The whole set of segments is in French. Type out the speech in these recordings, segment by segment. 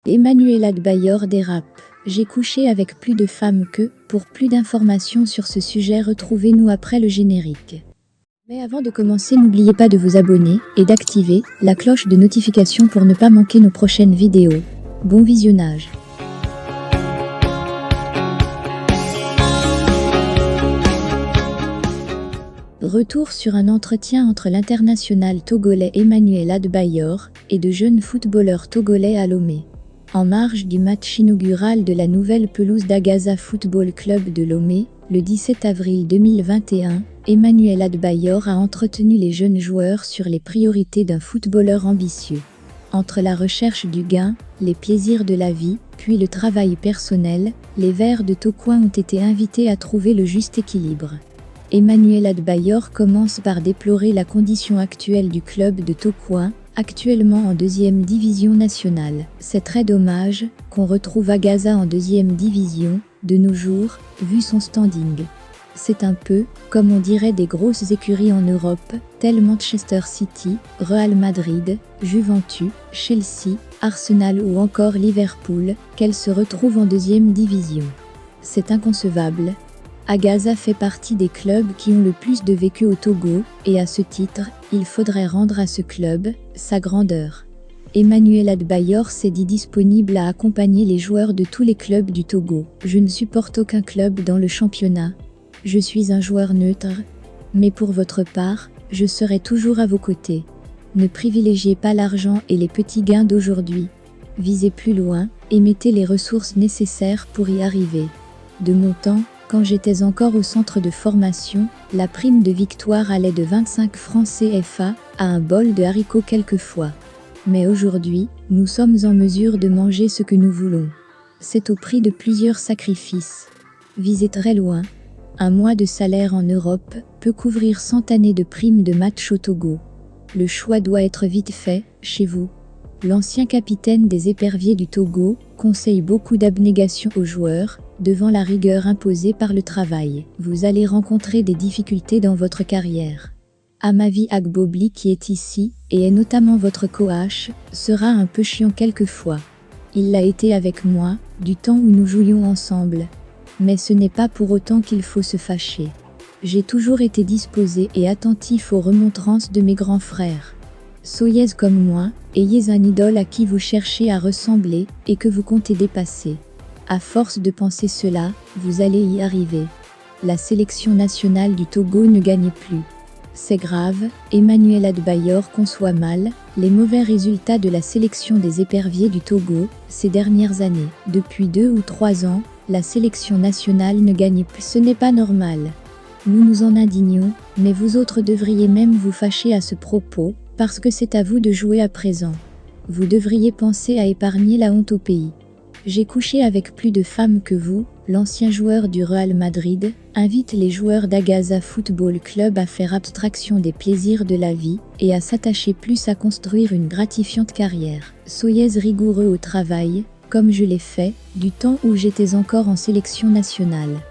Emmanuel Adebayor dérape. J'ai couché avec plus de femmes que. Pour plus d'informations sur ce sujet, retrouvez-nous après le générique. Mais avant de commencer, n'oubliez pas de vous abonner et d'activer la cloche de notification pour ne pas manquer nos prochaines vidéos. Bon visionnage. Retour sur un entretien entre l'international togolais Emmanuel Adebayor et de jeunes footballeurs togolais à Lomé. En marge du match inaugural de la nouvelle pelouse d'Agaza Football Club de Lomé, le 17 avril 2021, Emmanuel Adebayor a entretenu les jeunes joueurs sur les priorités d'un footballeur ambitieux. Entre la recherche du gain, les plaisirs de la vie, puis le travail personnel, les Verts de Tokoin ont été invités à trouver le juste équilibre. Emmanuel Adebayor commence par déplorer la condition actuelle du club de Tokoin, actuellement en 2e division nationale. C'est très dommage qu'on retrouve Agaza en 2e division, de nos jours, vu son standing. C'est un peu, comme on dirait des grosses écuries en Europe, telles Manchester City, Real Madrid, Juventus, Chelsea, Arsenal ou encore Liverpool, qu'elles se retrouvent en 2e division. C'est inconcevable. Agaza fait partie des clubs qui ont le plus de vécu au Togo, et à ce titre, il faudrait rendre à ce club sa grandeur. Emmanuel Adebayor s'est dit disponible à accompagner les joueurs de tous les clubs du Togo. Je ne supporte aucun club dans le championnat. Je suis un joueur neutre, mais pour votre part, je serai toujours à vos côtés. Ne privilégiez pas l'argent et les petits gains d'aujourd'hui. Visez plus loin et mettez les ressources nécessaires pour y arriver. De mon temps, quand j'étais encore au centre de formation, la prime de victoire allait de 25 francs CFA à un bol de haricots quelquefois. Mais aujourd'hui, nous sommes en mesure de manger ce que nous voulons. C'est au prix de plusieurs sacrifices. Visez très loin. Un mois de salaire en Europe peut couvrir 100 années de primes de match au Togo. Le choix doit être vite fait, chez vous. L'ancien capitaine des éperviers du Togo conseille beaucoup d'abnégation aux joueurs, devant la rigueur imposée par le travail. Vous allez rencontrer des difficultés dans votre carrière. Amavi Agbobli, qui est ici, et est notamment votre coach, sera un peu chiant quelquefois. Il l'a été avec moi, du temps où nous jouions ensemble. Mais ce n'est pas pour autant qu'il faut se fâcher. J'ai toujours été disposé et attentif aux remontrances de mes grands frères. Soyez comme moi, ayez un idole à qui vous cherchez à ressembler et que vous comptez dépasser. À force de penser cela, vous allez y arriver. La sélection nationale du Togo ne gagne plus. C'est grave, Emmanuel Adebayor conçoit mal les mauvais résultats de la sélection des éperviers du Togo ces dernières années. Depuis 2 ou 3 ans, la sélection nationale ne gagne plus. Ce n'est pas normal. Nous nous en indignons, mais vous autres devriez même vous fâcher à ce propos, parce que c'est à vous de jouer à présent. Vous devriez penser à épargner la honte au pays. J'ai couché avec plus de femmes que vous, l'ancien joueur du Real Madrid invite les joueurs d'Agaza Football Club à faire abstraction des plaisirs de la vie et à s'attacher plus à construire une gratifiante carrière. Soyez rigoureux au travail, comme je l'ai fait, du temps où j'étais encore en sélection nationale.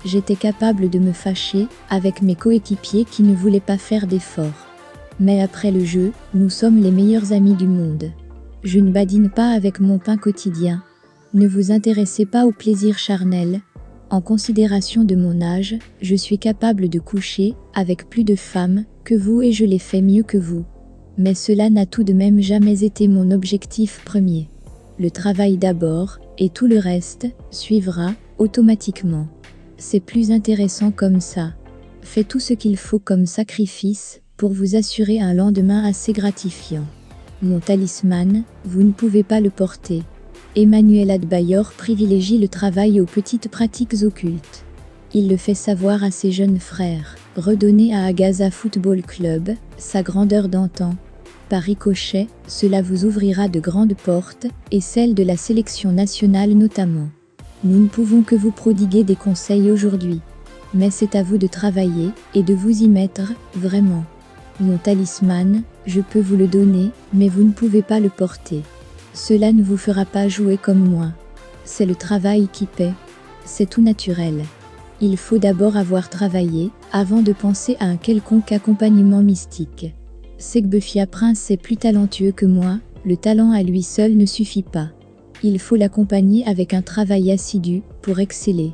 J'étais capable de me fâcher avec mes coéquipiers qui ne voulaient pas faire d'efforts. Mais après le jeu, nous sommes les meilleurs amis du monde. Je ne badine pas avec mon pain quotidien. Ne vous intéressez pas au plaisir charnel. En considération de mon âge, je suis capable de coucher avec plus de femmes que vous et je l'ai fait mieux que vous. Mais cela n'a tout de même jamais été mon objectif premier. Le travail d'abord, et tout le reste suivra automatiquement. C'est plus intéressant comme ça. Faites tout ce qu'il faut comme sacrifice pour vous assurer un lendemain assez gratifiant. Mon talisman, vous ne pouvez pas le porter. Emmanuel Adebayor privilégie le travail aux petites pratiques occultes. Il le fait savoir à ses jeunes frères. Redonnez à Agaza Football Club sa grandeur d'antan. Par ricochet, cela vous ouvrira de grandes portes, et celles de la sélection nationale notamment. Nous ne pouvons que vous prodiguer des conseils aujourd'hui. Mais c'est à vous de travailler, et de vous y mettre, vraiment. Mon talisman, je peux vous le donner, mais vous ne pouvez pas le porter. Cela ne vous fera pas jouer comme moi. C'est le travail qui paie. C'est tout naturel. Il faut d'abord avoir travaillé, avant de penser à un quelconque accompagnement mystique. Segbefia Prince est plus talentueux que moi, le talent à lui seul ne suffit pas. Il faut l'accompagner avec un travail assidu pour exceller.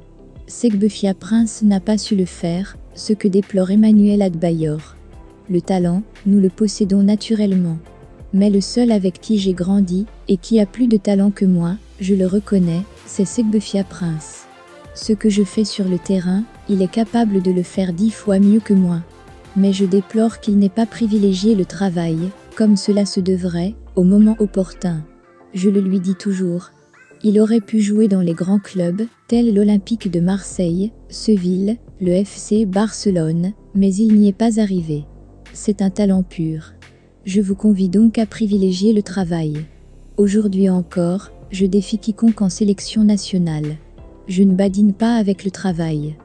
Segbefia Prince n'a pas su le faire, ce que déplore Emmanuel Adebayor. Le talent, nous le possédons naturellement. Mais le seul avec qui j'ai grandi, et qui a plus de talent que moi, je le reconnais, c'est Segbefia Prince. Ce que je fais sur le terrain, il est capable de le faire 10 fois mieux que moi. Mais je déplore qu'il n'ait pas privilégié le travail, comme cela se devrait, au moment opportun. Je le lui dis toujours. Il aurait pu jouer dans les grands clubs, tels l'Olympique de Marseille, Seville, le FC Barcelone, mais il n'y est pas arrivé. C'est un talent pur. Je vous convie donc à privilégier le travail. Aujourd'hui encore, je défie quiconque en sélection nationale. Je ne badine pas avec le travail.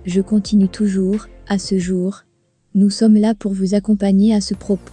Je continue toujours, à ce jour. Nous sommes là pour vous accompagner à ce propos.